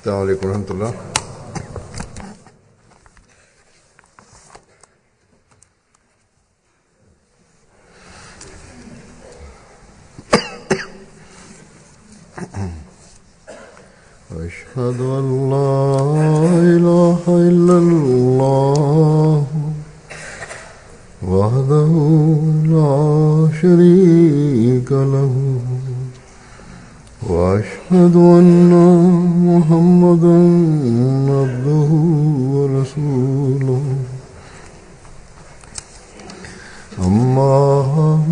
अस्सलामु अलैकुम रहमतुल्लाह। अशहदु अल्ला इलाहा इल्लल्लाह वहदहु ला शरीका लहु वअशहदु अन्ना मुहम्मदन अब्दुहु व रसूलुहु अम्मा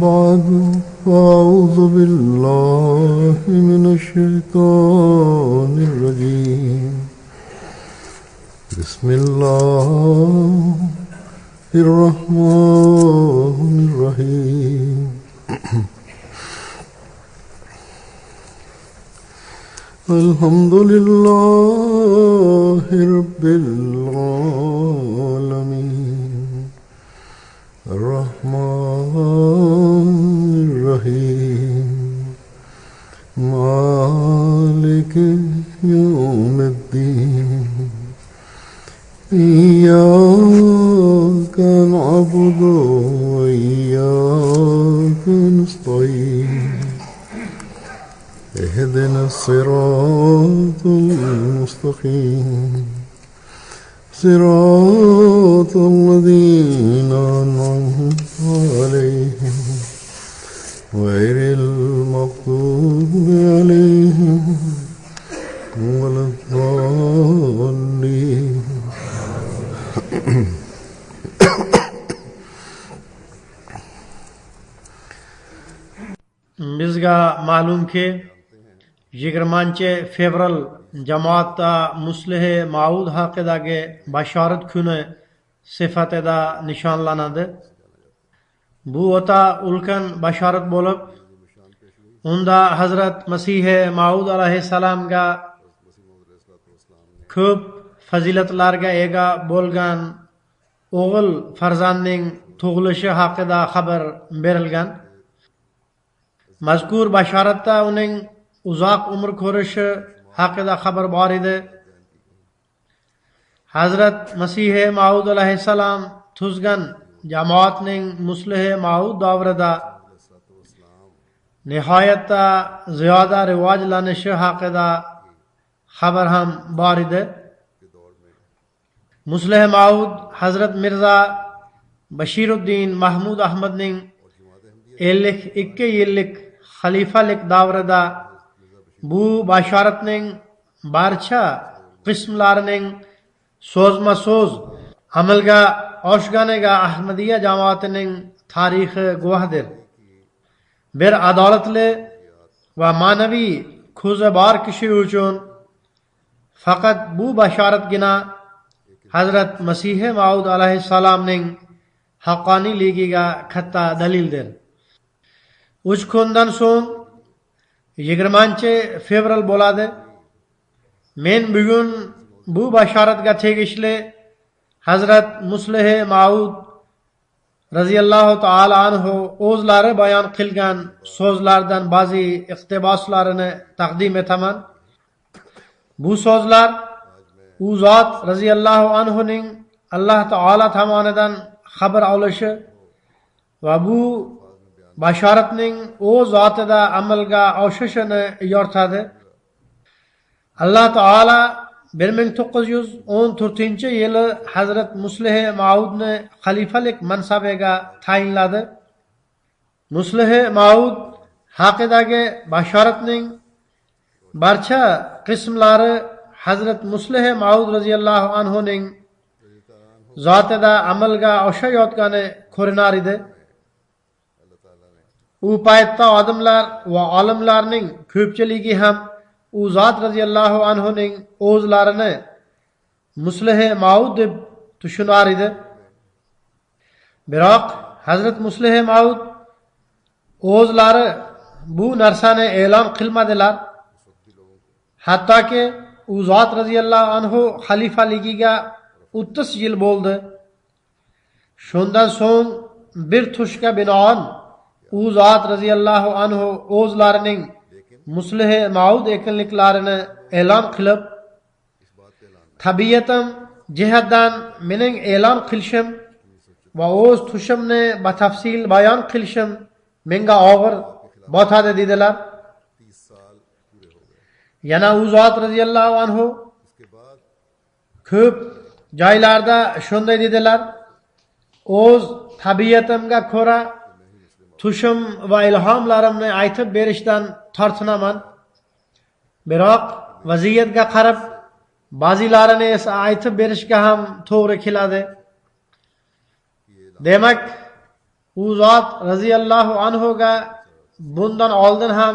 बअदु फ़अऊज़ु बिल्लाहि मिनश शैतानिर रजीम बिस्मिल्लाहिर रहमानिर रहीम अल्हम्दुलिल्लाहि रब्बिल आलमीन अर्रहमानिर रहीम मालिकि यौमिद्दीन इय्याका नअबुदु व इय्याका नस्तईन اهدنا الصراط المستقيم صراط الذين أنعمت عليهم غير المغضوب عليهم ولا الضالين Bizga ma'lum ki 20 jamoatda Muslihe Maud haqidagi bashorat kuni sifatida nishonlanadi. Bu o'ta ulkan bashorat bo'lib, unda Hazrat Masihe Maud alayhissalomga ko'p fazilatlarga ega bo'lgan o'g'il farzandning tug'ilishi haqida xabar berilgan. Mazkur bashoratda uning uzoq umr ko'rishi haqida xabar bor edi. Hazrat Masihi Maud alayhissalom tuzgan jamoatning Muslihe Maud davrida nihoyatda ziyoda rivojlanishi haqida xabar ham bor edi. Muslihe Maud Hazrat Mirza Bashiruddin Mahmud Ahmadning 52 yillik xalifalik davrida bu bashoratning barcha qismlarining so'zma-so'z amalga oshganiga Ahmadiyya jamoatining tarixi guvohdir. Bir adolatli va ma'naviy ko'zi bor kishi uchun faqat bu bashoratgina Hazrat Masihi Maud alayhissalomning haqqoniyligiga katta dalildir. 3 kundan so'ng 20 fevral bo'ladi. Men bugun bu bashoratga tegishli Hazrat Muslihe Maud raziyallohu ta'ala anhu o'zlari bayon qilgan so'zlardan ba'zi iqtiboslarini taqdim etaman. Bu so'zlar u zot raziyallohu anhuning Alloh taolo tomonidan xabar olishi va bu bashoratning o'z zotida amalga oshishini yoritadi. Alloh taolo 1914-yili Hazrat Muslihe Maudni xalifalik mansabiga tayinladi. Muslihe Maud haqidagi bashoratning barcha qismlari Hazrat Muslihe Maud raziyallohu anhuning zotida amalga oshayotgani ko'rinar edi. U paytda odamlar va olimlarning ko'pchiligi ham u zot raziyallohu anhuning o'zlarini Muslihe Maud deb tushunar edi. Biroq Hazrat Muslihe Maud o'zlari bu narsani e'lon qilmadilar. Hattoki u zot raziyallohu anhu xalifaligiga 30 yil bo'ldi. Shundan so'ng bir tushga binoan u zot raziyallohu anhu o'zlarining Muslihe Maud ekanliklarini e'lon qilib, tabiatim jihatdan mening e'lon qilishim va o'z tushimni batafsil bayon qilishim menga og'ir botadi dedilar. Yana u zot radhiyallohu anhu ko'p joylarda shunday dedilar: o'z tabiatimga ko'ra tushim va ilhomlarimni aytib berishdan tortinaman. Biroq vaziyatga qarab ba'zilarini esa aytib berishga ham to'g'ri keladi. Demak, u zot radhiyallohu anhuga bundan oldin ham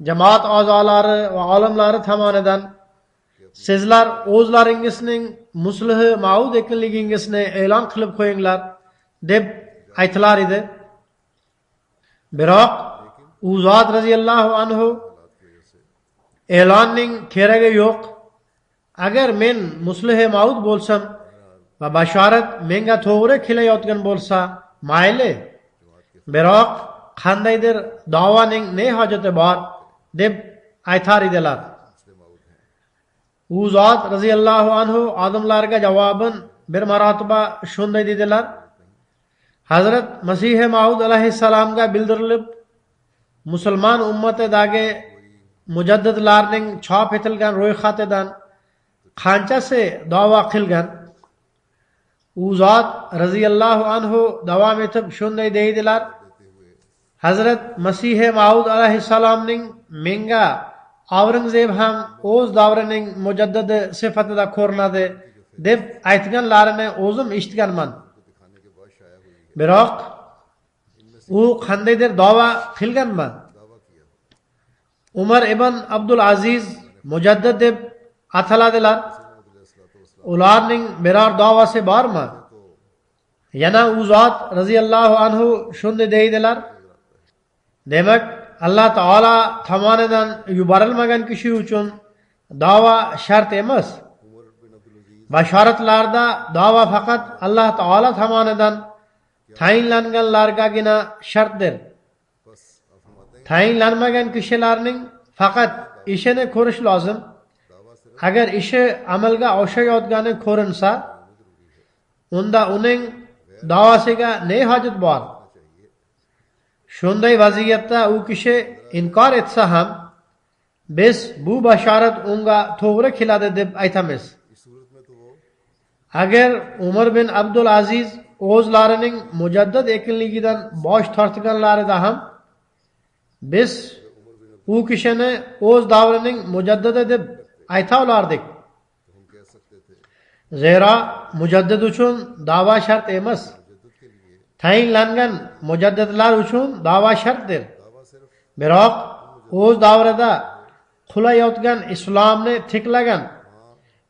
jamoat a'zolari va olimlari tomonidan sizlar o'zlaringizning muslihi ma'ud ekanligingizni e'lon qilib qo'yinglar deb aytilar edi. Biroq u zot radhiyallohu anhu e'lonning keragi yo'q. Agar men muslihi ma'ud bo'lsam va bashorat menga to'g'ri kelayotgan bo'lsa, mayli. Biroq qandaydir da'voning ne hojati bor deb aytar edilar. U zot radhiyallohu anhu odamlarga javoban bir marotaba shunday dedilar: Hazrat Masih Maud alayhissalomga bildirilib, musulmon ummatidagi mujaddidlarning chop etilgan ro'yxatidan qanchasi da'vo qilgan? U zot radhiyallohu anhu davom etib shunday deydilar: Hazrat Masih Maud alayhissalomning menga Avrangzeb ham o'z davrining mujaddidi sifatida ko'rinadi deb aytganlarini o'zim eshitganman. Biroq u qandaydir da'vo qilganmi? Umar ibn Abdul Aziz mujaddid deb ataladilar. Ularning biror da'vosi bormi? Yana u zot radhiyallohu anhu shunday deydilar: Demak, Alloh taolo tomonidan yuborilmagan kishi uchun da'vo shart emas. Bashoratlarda da'vo faqat Alloh taolo tomonidan tayinlanganlargagina shartdir. Tayinlanmagan kishilarning faqat ishini ko'rish lozim. Agar ishi amalga oshayotgani ko'rinsa, unda uning da'vosiga ne hojat bor? Shunday vaziyatda u kishi inkor etsa ham, biz bu bashorat unga to'g'ri keladi deb aytamiz. Agar Umar bin Abdul Aziz o'zlarining mujaddid ekanligidan bosh tortganlarida ham biz u kishini o'z davrining mujaddidi deb ayta olardik. Zero mujaddid uchun da'vo shart emas. Tayinlangan mujaddidlar uchun da'vo shartdir. Biroq o'z davrida qulayotgan islomni tiklagan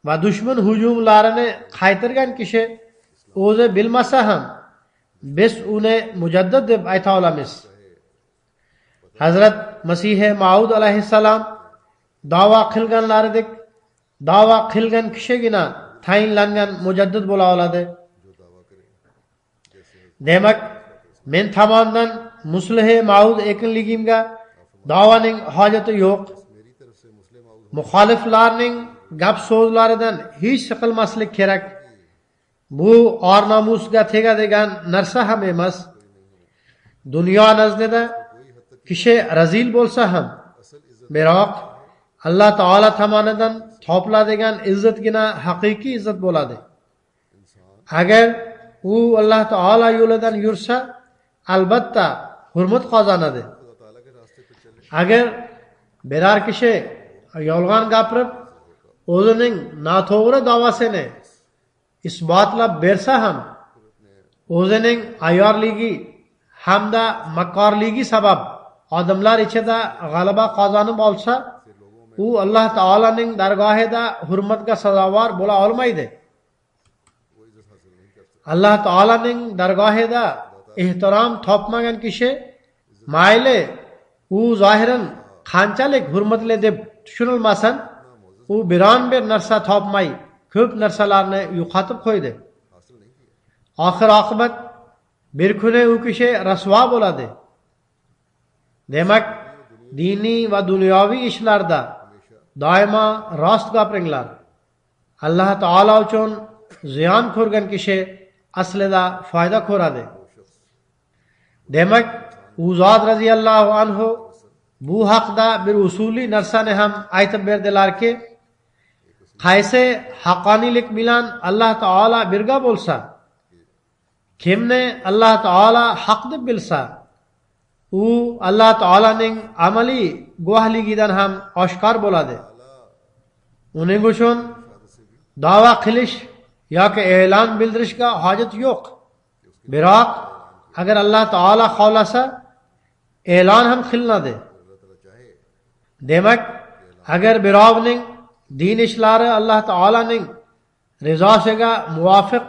va dushman hujumlarini qaytargan kishi o'zi bilmasa ham biz uni mujaddid deb ayta olamiz. Hazrat Masih Maud alayhissalom da'vo qilganlaridek da'vo qilgan kishigina tayinlangan mujaddid bo'la oladi. Demak, men tomonidan muslihi Maud ekanligimga da'voning hojati yo'q. Muxoliflarning gap so'zlaridan hech siqilmaslik kerak. Bu or-nomusga tegadigan narsa ham emas. Dunyo nazdida kishi razil bo'lsa ham, biroq Alloh taolo tomonidan topiladigan izzatgina haqiqiy izzat bo'ladi. Agar u Alloh taolo yo'lidan yursa, albatta hurmat qozonadi. Agar biror kishi yolg'on gapirib, o'zining noto'g'ri da'vosini isbotlab bersa ham, o'zining ayyorligi hamda makkorligi sabab odamlar ichida g'alaba qozonib olsa, u Alloh taolaning dargohida hurmatga sazovor bo'la olmaydi. Alloh taolaning dargohida ehtirom topmagan kishi mayli u zohiran qanchalik hurmatli deb tushunilmasin, u biron bir narsa topmay ko'p narsalarni yo'qotib qo'ydi. Oxir oqibat bir kuni u kishi rasvo bo'ladi. Demak, diniy va dunyoviy ishlarda doimo rost gapiringlar. Allah Taala uchun ziyon ko'rgan kishi aslida foyda ko'radi. Demak, u zot radhiyallohu anhu bu haqda bir usuliy narsani ham aytib berdilarki, qaysi haqqoniylik bilan Alloh taolo birga bo'lsa, kimni Alloh taolo haq deb bilsa, u Alloh taolaning amaliy guvohligidan ham oshkor bo'ladi. Uning uchun da'vo qilish yoki e'lon bildirishga hojat yo'q. Biroq agar Alloh taolo xohlasa, e'lon ham qilinadi. Demak, agar birovning din ishlari Alloh taolaning rizosiga muvofiq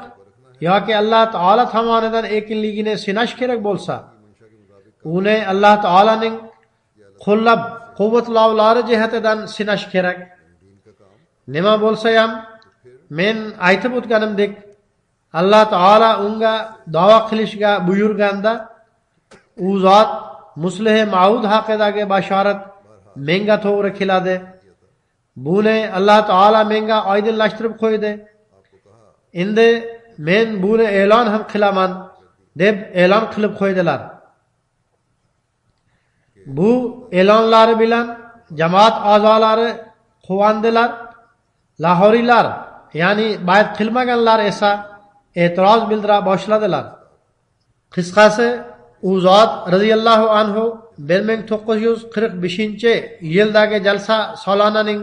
yoki Alloh taolo tomonidan ekinligini sinash kerak bo'lsa, uni Alloh taolaning qo'llab quvvatlovlari jihatidan sinash kerak. Nima bo'lsa ham, men aytib o'tganimdek, Alloh taolo unga da'vo qilishga buyurganda, u zot Muslih Maud haqidagi bashorat menga to'g'ri keladi. Buni Alloh taolo menga oydinlashtirib qo'ydi. Endi men buni e'lon ham qilaman deb e'lon qilib qo'ydilar. Bu e'lonlari bilan jamoat a'zolari quvondilar. Lahoriylar, ya'ni bayat qilmaganlar esa e'tiroz bildira boshladilar. Qisqasi, u zot radhiyallohu anhu 1945-yildagi jalsa salonaning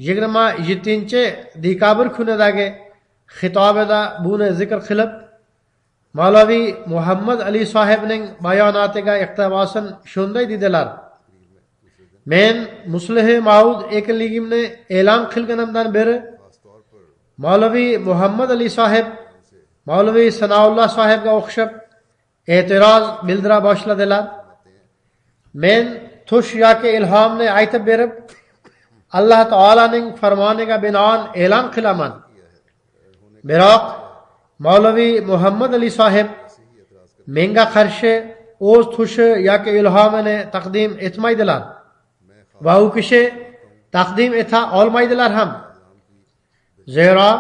27-dekabr kunidagi xitobida buni zikr qilib, Mavlavi Muhammad Ali sohibning bayonotiga iqtibosan shunday dedilar: Men Muslih Maud ekinligimni e'lon qilganimdan beri Mavlavi Muhammad Ali sohib, Mavlavi Sanoulloh sohibga o'xshab e'tiroz bildira boshladilar. Men tush yoki ilhomni aytib berib, Alloh taolaning farmoniga binoan e'lon qilaman. Biroq Mavlavi Muhammad Ali sohib menga qarshi o'z tushi yoki ilhomini taqdim etmaydilar va u kishi taqdim eta olmaydilar ham. Zero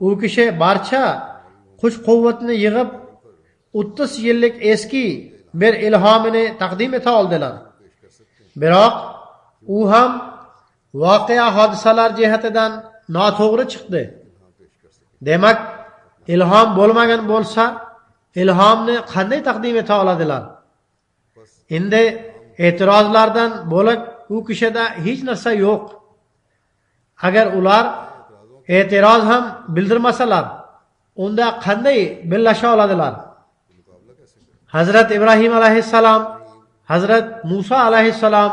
u kishi barcha kuch-quvvatni yig'ib 30 yillik eski bir ilhomini taqdim eta oldilar. Biroq u ham voqea hodisalar jihatidan noto'g'ri chiqdi. Demak, ilhom bo'lmagan bo'lsa, ilhomni qanday taqdim eta oladilar? Endi e'tirozlardan bo'lak u kishida hech narsa yo'q. Agar ular e'tiroz ham bildirmasalar, unda qanday birlasha oladilar? Hazrat Ibrohim alayhissalom, Hazrat Musa alayhissalom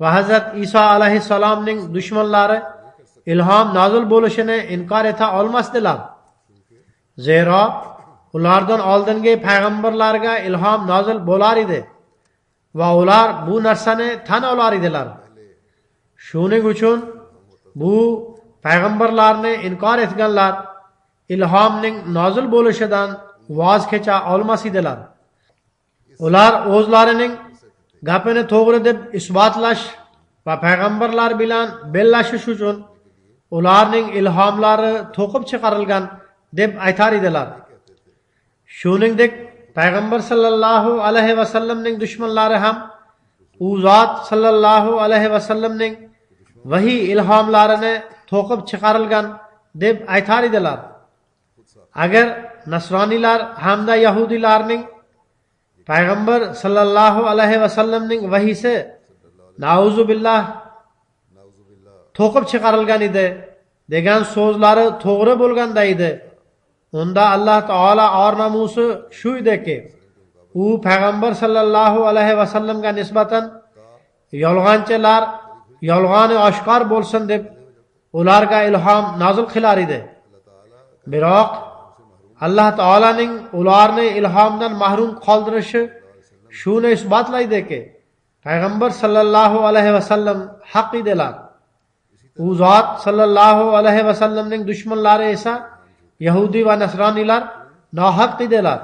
va Hazrat Iso alayhissalomning dushmanlari ilhom nozil bo'lishini inkor eta olmasdilar. Zero ulardan oldingi payg'ambarlarga ilhom nozil bo'lar edi va ular bu narsani tan olar edilar. Shuning uchun bu payg'ambarlarni inkor etganlar ilhomning nozil bo'lishidan voz kecha olmas edilar. Ular o'zlarining gapini to'g'ri deb isbotlash va payg'ambarlar bilan bellashish uchun ularning ilhomlari to'qib chiqarilgan deb aytar edilar. Shuningdek, payg'ambar sallallohu alayhi va sallamning dushmanlari ham u zot sallallohu alayhi va sallamning vahiy ilhomlarini to'qib chiqarilgan deb aytar edilar. Agar nasroniylar hamda yahudiylarning payg'ambar sallallohu alayhi va sallamning vahiysi nauzu billah to'qib chiqarilgan edi degan so'zlari to'g'ri bo'lganda edi, unda Alloh taolo or namusi shu ediki, u payg'ambar sallallohu alayhi va sallamga nisbatan yolg'onchilar yolg'oni oshkor bo'lsin deb ularga ilhom nozil qilar edi. Biroq Alloh taolaning ularni ilhomdan mahrum qoldirishi shuni isbotlaydiki, payg'ambar sallallohu alayhi va sallam haq edilar. U zot sallallohu alayhi va sallamning dushmanlari esa Yahudi va nasroniylar nohaq edilar.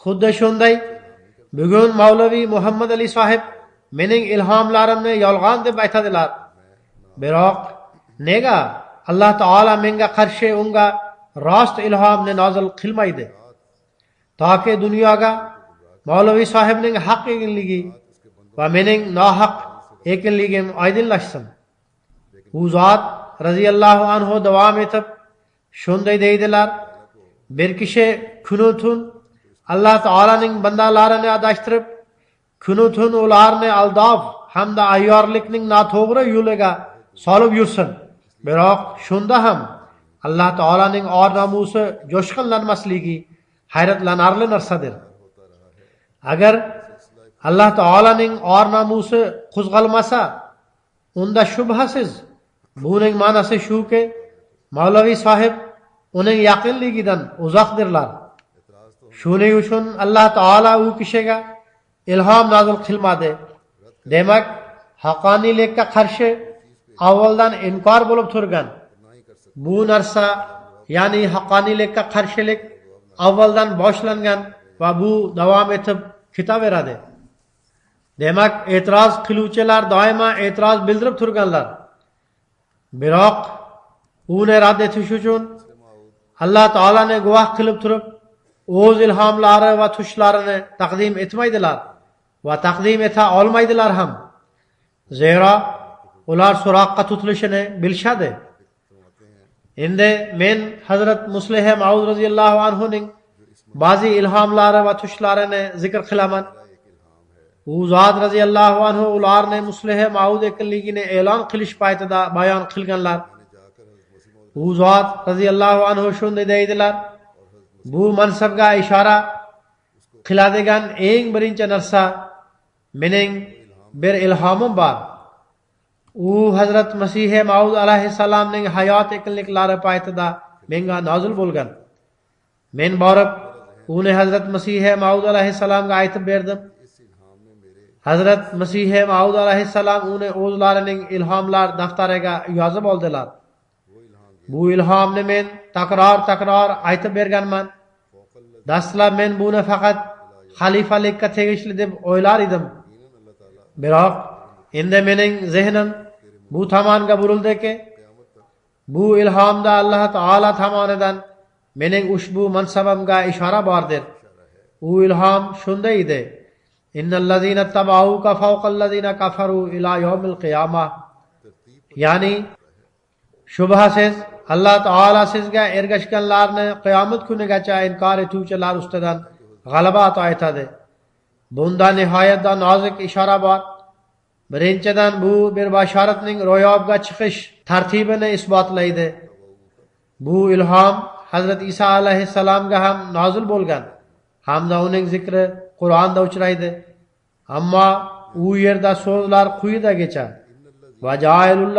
Xuddi shunday bugun Mavlavi Muhammad Ali sohib mening ilhomlarimni yolg'on deb aytadilar. Biroq nega alloh taolo menga qarshi unga rost ilhomni nozil qilmaydi, toki dunyoga Mavlaviy sohibning haq ekanligi va mening nohaq ekanligim oydinlashsin. U zot raziyallohu anhu davom etib shunday deydilar: bir kishi kunu tun Alloh taolaning bandalarini adashtirib, kunu tun ularni aldab hamda ayyorlikning noto'g'ri yo'liga solib yursin. Biroq shunda ham Alloh taolaning or nomusi jo'shqinlanmasligi hayratlanarli narsadir. Agar Alloh taolaning or nomusi qo'zg'almasa, unda shubhasiz buning ma'nosi shuki, Mavlaviy sohib uning yaqinligidan uzoqdirlar. Shuning uchun Alloh taolo u kishiga ilhom nozil qilmadi. Demak, haqqoniylikka qarshi avvaldan inkor bo'lib turgan bu narsa, ya'ni haqqoniylikka qarshilik avvaldan boshlangan va bu davom etib ketaveradi. Demak, e'tiroz qiluvchilar doimo e'tiroz bildirib turganlar. Biroq uni rad etish uchun Alloh taolani guvoh qilib turib, o'z ilhomlari va tushlarini taqdim etmaydilar va taqdim eta olmaydilar ham. Zero ular so'roqqa tutilishini bilishadi. Endi men Hazrat Muslih Maud roziyallohu anhuning ba'zi ilhomlari va tushlarini zikr qilaman. U zot roziyallohu anhu ularni Muslih Maud ekanligini e'lon qilish paytida bayon qilganlar. U zot roziyallohu anhu shunday deydilar: bu mansabga ishora qiladigan eng birinchi narsa mening bir ilhomim bor. U Hazrat Masih Maud alayhissalomning hayot ekanliklari paytida menga nozil bo'lgan. Men borib uni Hazrat Masih Maud alayhissalomga aytib berdim. Hazrat Masih Maud alayhissalom uni o'zlarining ilhomlar daftariga yozib oldilar. Bu ilhomni men takror aytib berganman. Dastlab men buni faqat xalifalikka tegishli deb o'ylar edim. Biroq endi mening zehnim bu tomonga burildiki, bu ilhomda Alloh taolo tomonidan mening ushbu mansabimga ishora bordir. U ilhom shunday edi: innallazina tabauka fawqallazina kafaru ila yawmil qiyamah. Ya'ni shubhasiz Alloh taolo sizga ergashganlarni qiyomat kunigacha inkor etuvchilar ustidan g'alaba ato etadi. Bunda nihoyatda nozik ishora bor. Birinchidan, bu bir bashoratning ro'yobga chiqish tartibini isbotlaydi. Bu ilhom Hazrat Isa alayhissalomga ham nozil bo'lgan hamda uning zikri Qur'onda uchraydi. Ammo u yerda so'zlar quyidagicha: va ja'ilul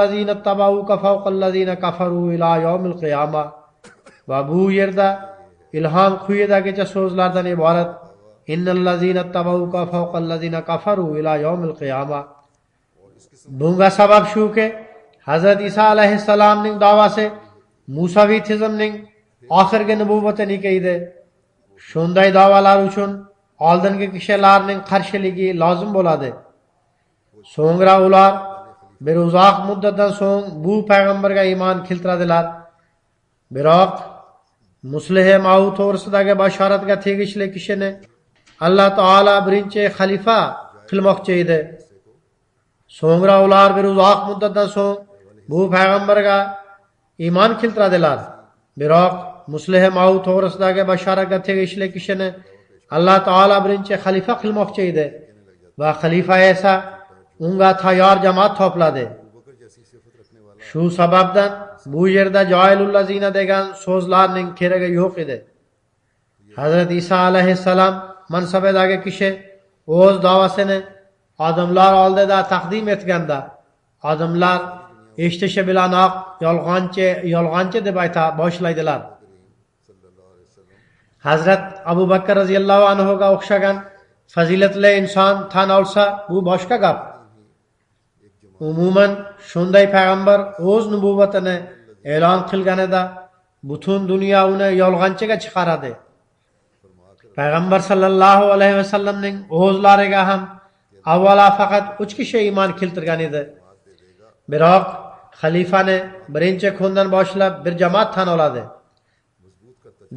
tabauka fawqallazina kafaru ila yawmil qiyamah. Va bu yerda ilhom quyidagicha so'zlardan iborat: innallazina tabauka fawqallazina kafaru ila yawmil qiyamah. Bunga sabab shuki, Hazrat Isa alayhissalomning da'vosi Musavitizmning oxirgi nubuvvatniki edi. Shunday da'volar uchun oldingi kishilarning qarshiligi lozim bo'ladi. So'ngra ular bir uzoq muddatdan so'ng bu payg'ambarga iymon keltiradilar. Biroq Muslih Maud to'g'risidagi bashoratga tegishli kishini Alloh taolo birinchi xalifa qilmoqchi edi. So'ngra ular bir uzoq muddatdan so'ng bu payg'ambarga iymon keltiradilar. Biroq Muslih Maud to'g'risidagi bashoratga tegishli kishini Alloh taolo birinchi xalifa qilmoqchi edi va xalifa esa unga tayyor jamoat to'pladi. Shu sababdan bu yerda joilul lazina degan so'zlarning keragi yo'q edi. Hazrat Isa alayhissalom mansabidagi kishi o'z da'vosini odamlar oldida taqdim etganda, odamlar eshitishi bilanoq yolg'onchi deb ayta boshlaydilar. Hazrat Abu Bakr roziyallohu anhuga o'xshagan fazilatli inson tan olsa, bu boshqa gap. Umuman shunday payg'ambar o'z nubuvvatini e'lon qilganida butun dunyo uni yolg'onchiga chiqaradi. Payg'ambar sallallohu alayhi vasallamning o'zlariga ham avvalo faqat 3 kishi iymon keltirgan edi. Biroq xalifani birinchi kundan boshlab bir jamoat tan oladi.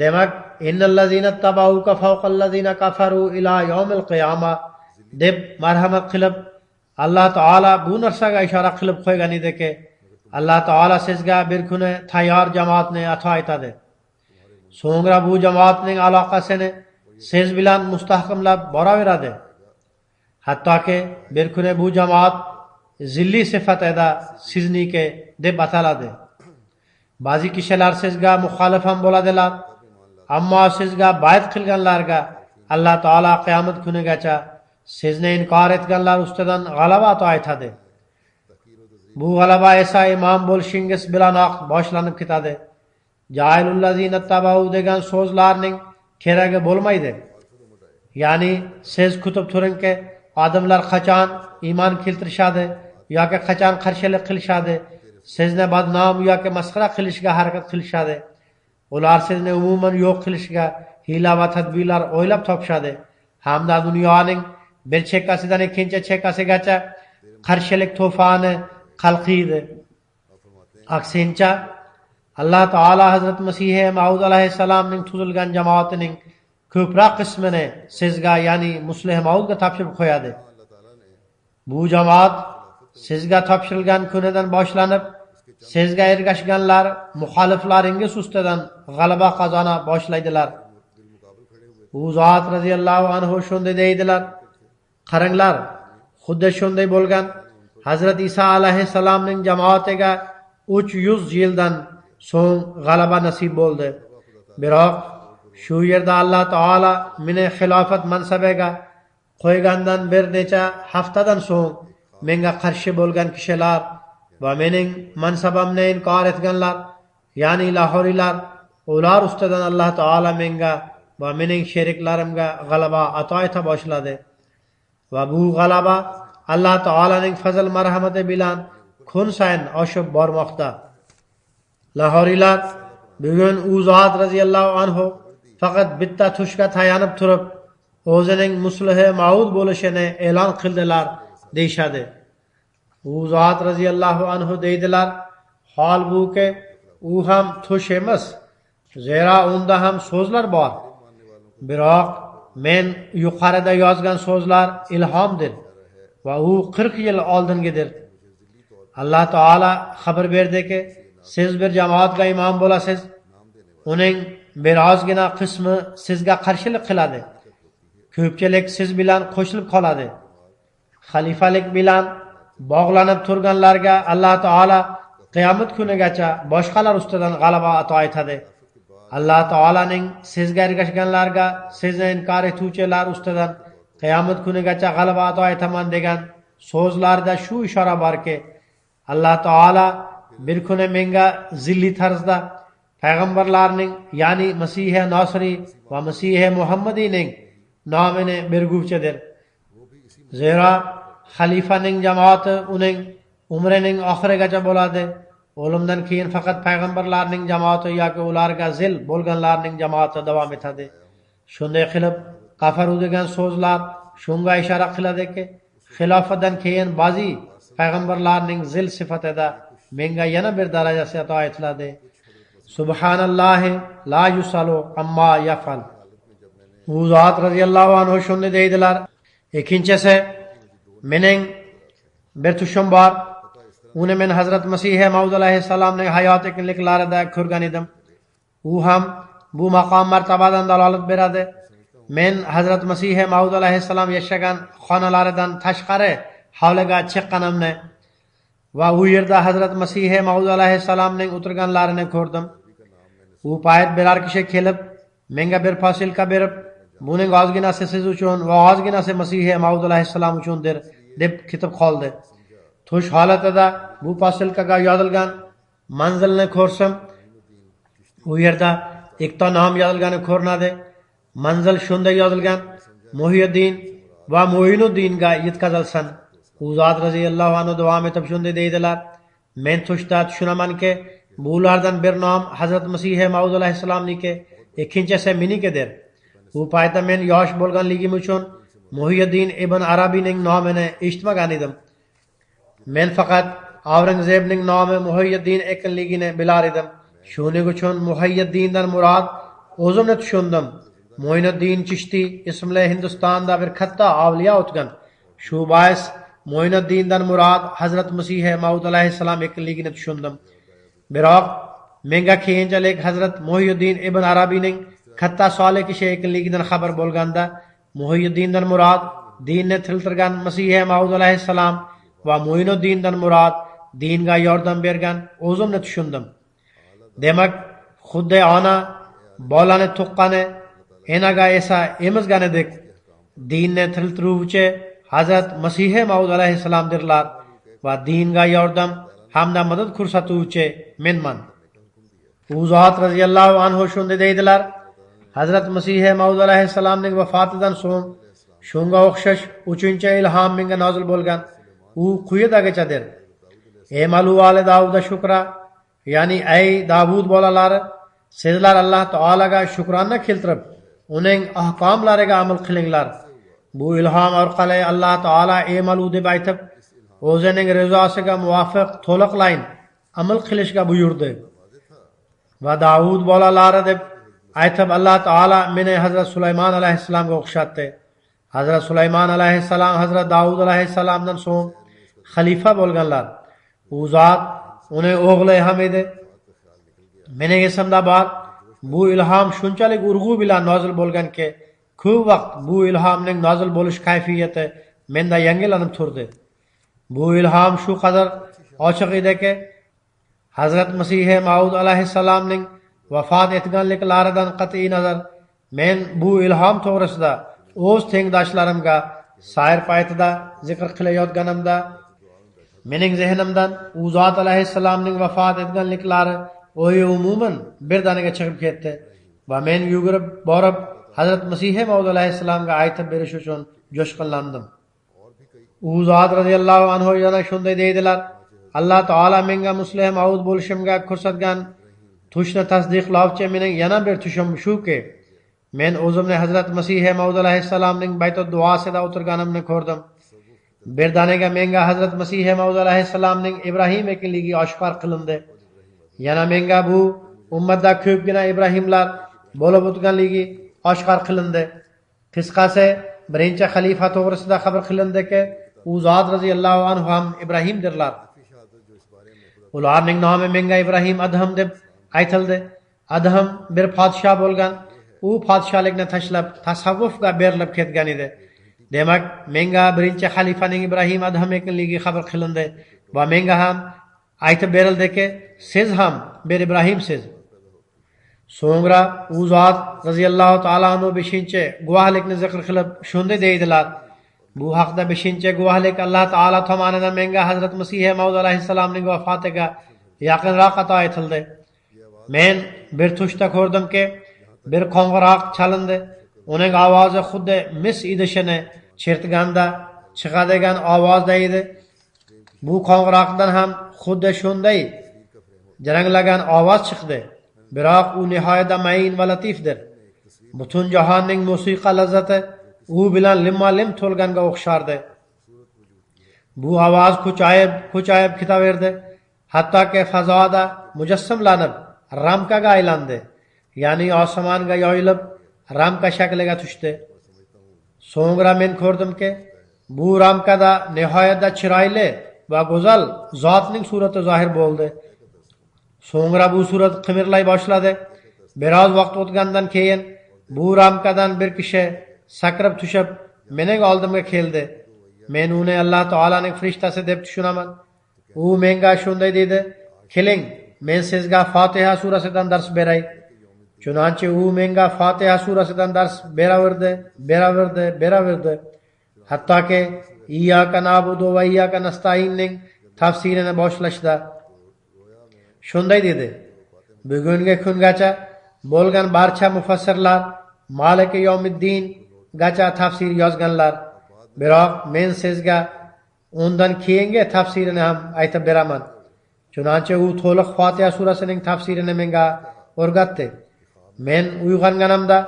Demak, innallazina tabauka fawqallazina kafaru ila yawmil qiyama deb marhamat qilib Alloh taolo bu narsaga ishora qilib qo'ygan ediki, Alloh taolo sizga bir kuni tayyor jamoatni ato etadi. So'ngra bu jamoatning aloqasini siz bilan mustahkamlab boraveradi. Hattoki bir kuni bu jamoat zilli sifatida sizniki deb ataladi. Ba'zi kishilar sizga muxolif ham bo'ladilar, ammo sizga bayt qilganlarga Alloh taolo qiyomat kunigacha sizni inkor etganlar ustidan g'alaba ato etadi. Bu g'alaba esa imom bo'lishingiz bilanoq boshlanib ketadi. Jailullazina tabau degan so'zlarning keragi bo'lmaydi. Ya'ni siz kutib turingki, odamlar qachon iymon keltirishadi yoki qachon qarshilik qilishadi, sizni badnom yoki masxara qilishga harakat qilishadi. Ular sizni umuman yo'q qilishga hiyla va tadbirlar o'ylab topishadi hamda dunyoning bir chekkasidan ikkinchi chekkasigacha qarshilik to'foni qalqiydi. Aksincha, Alloh taolo Hazrat Masih Maud alayhissalomning tuzilgan jamoatining ko'proq qismini sizga, ya'ni Muslih Maudga topshirib qo'yadi. Bu jamoat sizga topshirilgan kunidan boshlanib, sizga ergashganlar muxoliflaringiz ustidan g'alaba qozona boshlaydilar. U zot radhiyallohu anhu shunday deydilar: qaranglar, xuddi shunday bo'lgan Hazrat Isa alayhissalomning jamoatiga 300 yildan so'ng g'alaba nasib bo'ldi. Biroq shu yerda Alloh taolo meni xilofat mansabiga qo'ygandan bir necha haftadan so'ng menga qarshi bo'lgan kishilar va mening mansabimni inkor etganlar, ya'ni lahoriylar, ular ustidan Alloh taolo menga va mening sheriklarimga g'alaba ato eta boshladi. Va bu g'alaba Alloh taolaning fazl marhamati bilan kun sayin oshib bormoqda. Lahoriylar bugun u zot radhiyallohu anhu faqat bitta tushga tayanib turib o'zining Muslih Maud bo'lishini e'lon qildilar deyshadi. U zot radhiyallohu anhu deydilar: holbuki u ham tush emas, zero unda ham so'zlar bor. Biroq men yuqorida yozgan so'zlar ilhomdir va u 40 yil oldingidir. Alloh taolo xabar berdiki, siz bir jamoatga imom bo'lasiz, uning birozgina qismi sizga qarshilik qiladi, ko'pchilik siz bilan qo'shilib qoladi. Xalifalik bilan bog'lanib turganlarga Alloh taolo qiyomat kunigacha boshqalar ustidan g'alaba ato etadi. Alloh taolaning sizga ergashganlarga sizni inkor etuvchilar ustidan qiyomat kunigacha g'alaba ato etaman degan so'zlarda shu ishora borki, Alloh taolo bir kuni menga zilli tarzda payg'ambarlarning, ya'ni Masih Nosiriy va Masih Muhammadiyning nomini berguvchidir. Zero xalifaning jamoati uning umrining oxirigacha bo'ladi. O'limdan keyin faqat payg'ambarlarning jamoati yoki ularga zil bo'lganlarning jamoati davom etadi. Shunday qilib, qafaru degan so'zlar shunga ishora qiladiki, xilofatdan keyin ba'zi payg'ambarlarning zil sifatida menga yana bir darajasi ato etiladi. Subhanallohi la yusalu amma yafal. U zot radhiyallohu anhu shunday deydilar: ikkinchisi, mening bir tushim bor. Uni men Hazrat Masih Maud alayhissalomning hayot ekinliklarida ko'rgan edim. U ham bu maqom martabadan dalolat beradi. Men Hazrat Masih Maud alayhissalom yashagan xonalaridan tashqari hovliga chiqqanimni va u yerda Hazrat Masih Maud alayhissalomning o'tirganlarini ko'rdim. U payt biror kishi kelib menga bir posilka berib, buning ozginasi siz uchun va ozginasi Masih Maud alayhissalom uchundir deb ketib qoldi. Tush holatida bu posilkaga yozilgan manzilni ko'rsam, u yerda ikkita nom yozilgani ko'rinadi. Manzil shunday yozilgan: Muhyiddin va Mo'inuddinga yetkazilsin. U zot radhiyallohu anhu davom etib shunday deydilar: men tushda tushunamanki, bulardan bir nom Hazrat Masih Maud alayhissalomniki, ikkinchisi menikidir. U paytda men yosh bo'lganligim uchun Muhyiddin ibn Arabiyning nomini eshitmagan edim. Men faqat Aurangzebning nomi Muhyiddin ekanligini bilar edim. Shuning uchun Muhyiddindan murod o'zimni tushundim. Mo'yniddin Chishti ismli Hindistonda bir katta avliyo o'tgan. Shu bois Mo'yniddindan murod Hazrat Masih Maud alayhissalom ekanligini tushundim. Biroq menga keyinchalik Hazrat Muhyiddin ibn Arabiyning katta solih kishi ekanligidan xabar bo'lganda Muhyiddindan murod dinni tiltirgan Masih Maud alayhissalom va Mo'yniddindan murod dinga yordam bergan o'zimni tushundim. Demak, xuddi ona bolani tuqqani, enaga esa emizganidek dinni tiltiruvchi Hazrat Masih Maud alayhissalomdirlar va dinga yordam hamda madad ko'rsatuvchi menman. U zot radhiyallohu anhu shunday deydilar: Hazrat Masih Maud alayhissalomning vafotidan so'ng shunga o'xshash 3-ilhom menga nozil bo'lgan. U quyidagichadir: Emalu ali Davudda shukra, ya'ni ey Davud bolalari, sizlar Alloh taolaga shukrona keltirib, uning ahkomlariga amal qilinglar. Bu ilhom orqali Alloh taolo emalu deb aytib, o'zining rizosiga muvofiq to'liqlayn amal qilishga buyurdi. Va Davud bolalari deb aytib Alloh taolo meni Hazrat Sulaymon alayhissalomga o'xshatdi. Hazrat Sulaymon alayhissalom Hazrat Davud alayhissalomdan so'ng xalifa bo'lganlar. U zot uning o'g'li ham edi. Mening esimda bor, bu ilhom shunchalik urg'u bilan nozil bo'lganki, ko'p vaqt bu ilhomning nozil bo'lish kayfiyati menda yangilanib turdi. Bu ilhom shu qadar ochiq ediki, Hazrat Masih Maud alayhissalomning vafot etganliklaridan qat'iy nazar men bu ilhom to'g'risida o'z tengdoshlarimga sayr paytida zikr qilayotganimda mening zehnimdan u zot alayhissalomning vafot etganliklari o'yi umuman birdaniga chiqib ketdi va men yugurib borib Hazrat Masih Maud alayhissalomga aytib berish uchun jo'shqinlandim. U zot radhiyallohu anhu yana shunday deydilar: Alloh taolo menga Muslih Maud bo'lishimga ko'rsatgan tushni tasdiqlovchi mening yana bir tushim shuki, men o'zimni Hazrat Masih Maud alayhissalomning baytut duosida o'tirganimni ko'rdim. Birdaniga menga Hazrat Masih Maud alayhissalomning Ibrohim ekanligi oshkor qilindi. Yana menga bu ummatda ko'pgina Ibrohimlar bo'lib o'tganligi oshkor qilindi. Qisqasi, birinchi xalifa to'g'risida xabar qilindiki, u zot radhiyallohu anhu ham Ibrohimdirlar. Ularning nomi menga Ibrohim Adham deb aytildi. Adham bir podshoh bo'lgan. U podshohlikni tashlab tasavvufga berilib ketgan edi. Demak, menga birinchi xalifaning Ibrohim Adham ekanligi xabar qilindi va menga ham aytib berildiki, siz ham bir Ibrohimsiz. So'ngra u zot radhiyallohu ta'ala anhu 5-guvohlikni zikr qilib shunday deydilar: bu haqda 5-guvohlik Alloh taolo tomonidan menga Hazrat Masih Maud alayhissalomning vafotiga yaqinroq ato etildi. Men bir tushda ko'rdimki, bir qo'ng'iroq chalindi. Uning ovozi xuddi mis idishini chertganda chiqadigan ovozda edi. Bu qo'ng'iroqdan ham xuddi shunday jaranglagan ovoz chiqdi. Biroq u nihoyatda mayin va latifdir. Butun jahonning musiqa lazzati u bilan limma-lim to'lganga o'xshardi. Bu ovoz ko'chayib ketaverdi, hattoki fazoda mujassamlanib ramkaga aylandi, ya'ni osmonga yoyilib ramka shakliga tushdi. So'ngra men ko'rdimki, bu ramkada nihoyatda chiroyli va go'zal zotning surati zohir bo'ldi. So'ngra bu surat qimirlay boshladi. Biroz vaqt o'tgandan keyin bu ramkadan bir kishi sakrab tushib mening oldimga keldi. Men uni Alloh taolaning farishtasi deb tushunaman. U menga shunday dedi: "Keling, men sizga Fotiha surasidan dars beray." Chunonchi u menga Fotiha surasidan dars beraverdi. Hattoki Iyyaka na'budu va iyyaka nasta'inning tafsirini boshlashda shunday dedi: bugungi kungacha bo'lgan barcha mufassirlar Maliki Yawmiddin gacha tafsir yozganlar. Biroq men sizga undan keyingi tafsirini ham aytib beraman. Chunonchi u to'liq Fotiha surasining tafsirini menga o'rgatdi. Men uyg'onganimda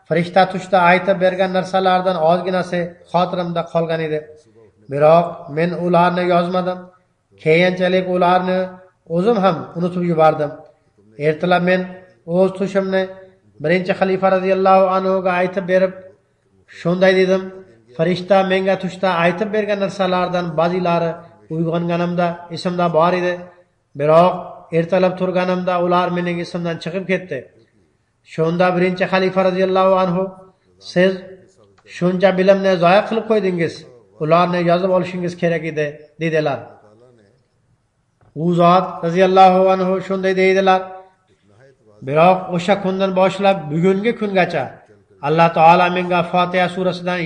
farishta tushda aytib bergan narsalardan ozginasi xotiramda qolgan edi. Biroq men ularni yozmadim. keyinchalik ularni o'zim ham unutib yubordim. Ertalab men o'z tushimni birinchi xalifa radhiyallohu anhuga aytib berib, shunday dedim: farishta menga tushda aytib bergan narsalardan ba'zilari uyg'onganimda esimda bor edi, biroq ertalab turganimda ular mening esimdan chiqib ketdi. Shunda birinchi xalifa radhiyallohu anhu: siz shuncha bilimni zoya qilib qo'ydingiz, ularni yozib olishingiz kerak edi, dedilar. U zot radhiyallohu anhu shunday deydilar: biroq o'sha kundan boshlab bugungi kungacha Alloh taolo menga Fotiha surasidan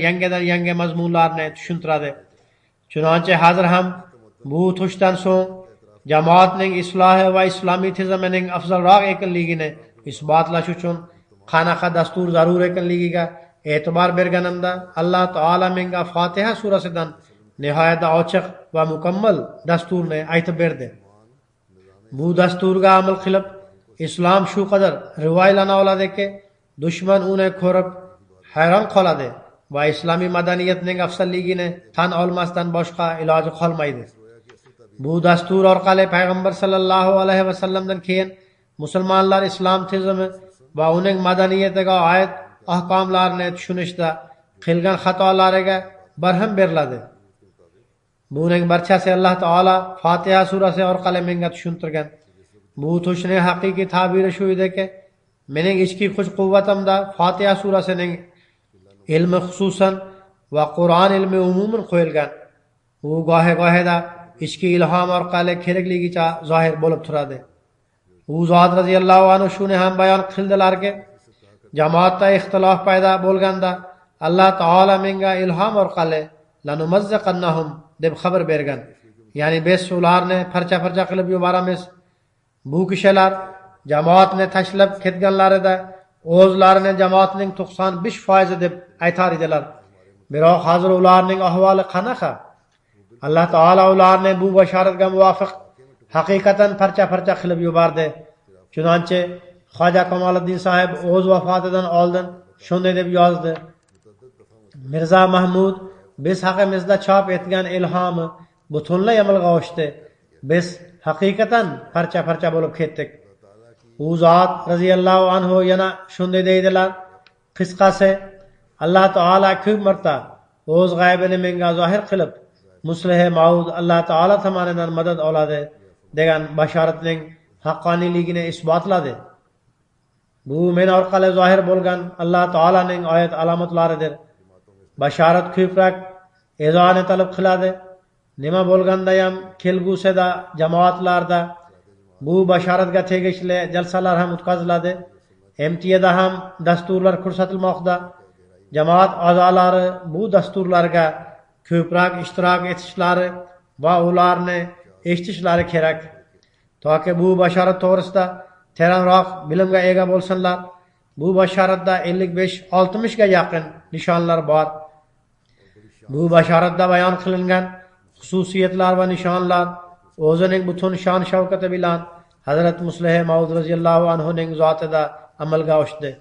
yangi mazmunlarni tushuntiradi. Chunonchi hozir ham bu tushdan so'ng jamoatning islohi va islomiy tizimining afzalroq ekanligini isbotlash uchun qanaqa dastur zarur ekanligiga e'tibor berganimda Alloh taolo menga Fotiha surasidan nihoyatda ochiq va mukammal dasturni aytib berdi. Bu dasturga amal qilib islom shu qadar rivoylana oladiki, dushman uni ko'rib hayron qoladi va islomiy madaniyatning afzalligini tan olmasdan boshqa iloji qolmaydi. Bu dastur orqali payg'ambar sallallohu alayhi vasallamdan keyin musulmonlar islom tizimi va uning madaniyatiga oid ahkomlarni tushunishda qilgan xatolariga barham beriladi. Buning barchasi Alloh taolo Fotiha surasi orqali menga tushuntirgan. Bu tushning haqiqiy ta'biri shu ediki, mening ichki kuch-quvvatimda Fotiha surasining ilmi xususan va Qur'on ilmi umuman qo'yilgan. U gohi-gohida ichki ilhom orqali kerakligicha zohir bo'lib turadi. U zot radhiyallohu anhu shuni ham bayon qildilarki, jamoatda ixtilof paydo bo'lganda Alloh taolo menga ilhom orqali lanumazzaqannahum deb xabar bergan. Ya'ni biz ularni parcha-parcha qilib yuboramiz. Bu kishilar jamoatni tashlab ketganlarida o'zlarini jamoatning 95% deb aytar edilar. Biroq hozir ularning ahvoli qanaqa? Alloh taolo ularni bu bashoratga muvofiq haqiqatan parcha-parcha qilib yubordi. Chunonchi Xoja Kamoliddin sohib o'z vafotidan oldin shunday deb yozdi: Mirzo Mahmud biz haqimizda chop etgan ilhomi butunlay amalga oshdi. Biz haqiqatan parcha-parcha bo'lib ketdik. U zot radhiyallohu anhu yana shunday deydilar: qisqasi, Alloh taolo ko'p marta o'z g'aybini menga zohir qilib, Muslih Maud Alloh taolo tomonidan madad oladi degan bashoratning haqqoniyligini isbotladi. Bu men orqali zohir bo'lgan Alloh taolaning oyat alomatlaridir. Bashorat ko'proq ezoni talab qiladi. Nima bo'lganda ham kelgusida jamoatlarda bu bashoratga tegishli jalsalar ham o'tkaziladi. MTAda ham dasturlar ko'rsatilmoqda. Jamoat a'zolari bu dasturlarga ko'proq ishtirok etishlari va ularni eshitishlari kerak, toki bu bashorat to'g'risida teranroq bilimga ega bo'lsinlar. Bu bashoratda 55-60 ga yaqin nishonlar bor. Bu bashoratda bayon qilingan xususiyatlar va nishonlar o'zining butun shon shavkati bilan Hazrat Muslih Maud roziyallohu anhu ning zotida amalga oshdi.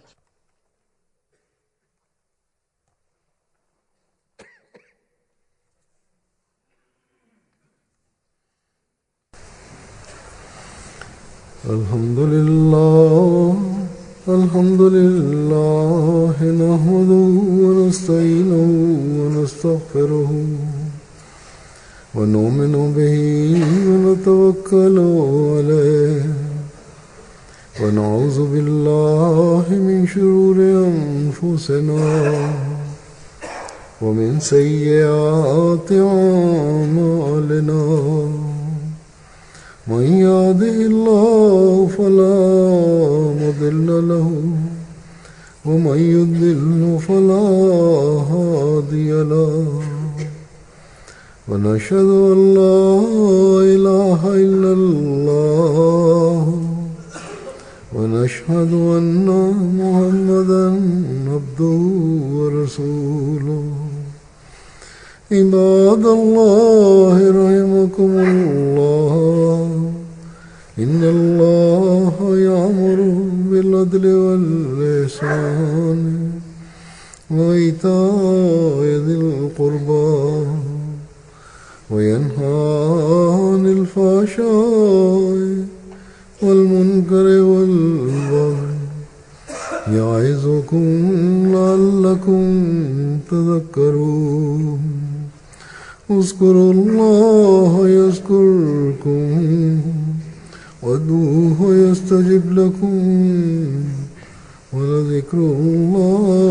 Alhamdulillah nahmaduhu wa nasta'inuhu wa nastaghfiruhu wa nu'minu bihi wa natawakkalu alayhi wa na'udhu billahi min shururi anfusina wa min sayyiati a'malina. من يهده الله فلا مضل له ومن يضلل فلا هادي له ونشهد أن لا إله إلا الله ونشهد أن محمدا عبده ورسوله. عباد الله رحمكم الله إن الله يأمر بالعدل والإحسان وإيتاء ذي القربى وينهى عن الفحشاء والمنكر والبغي يعظكم لعلكم تذكرون اذكروا الله يذكركم وادعوه يستجب لكم ولذكر الله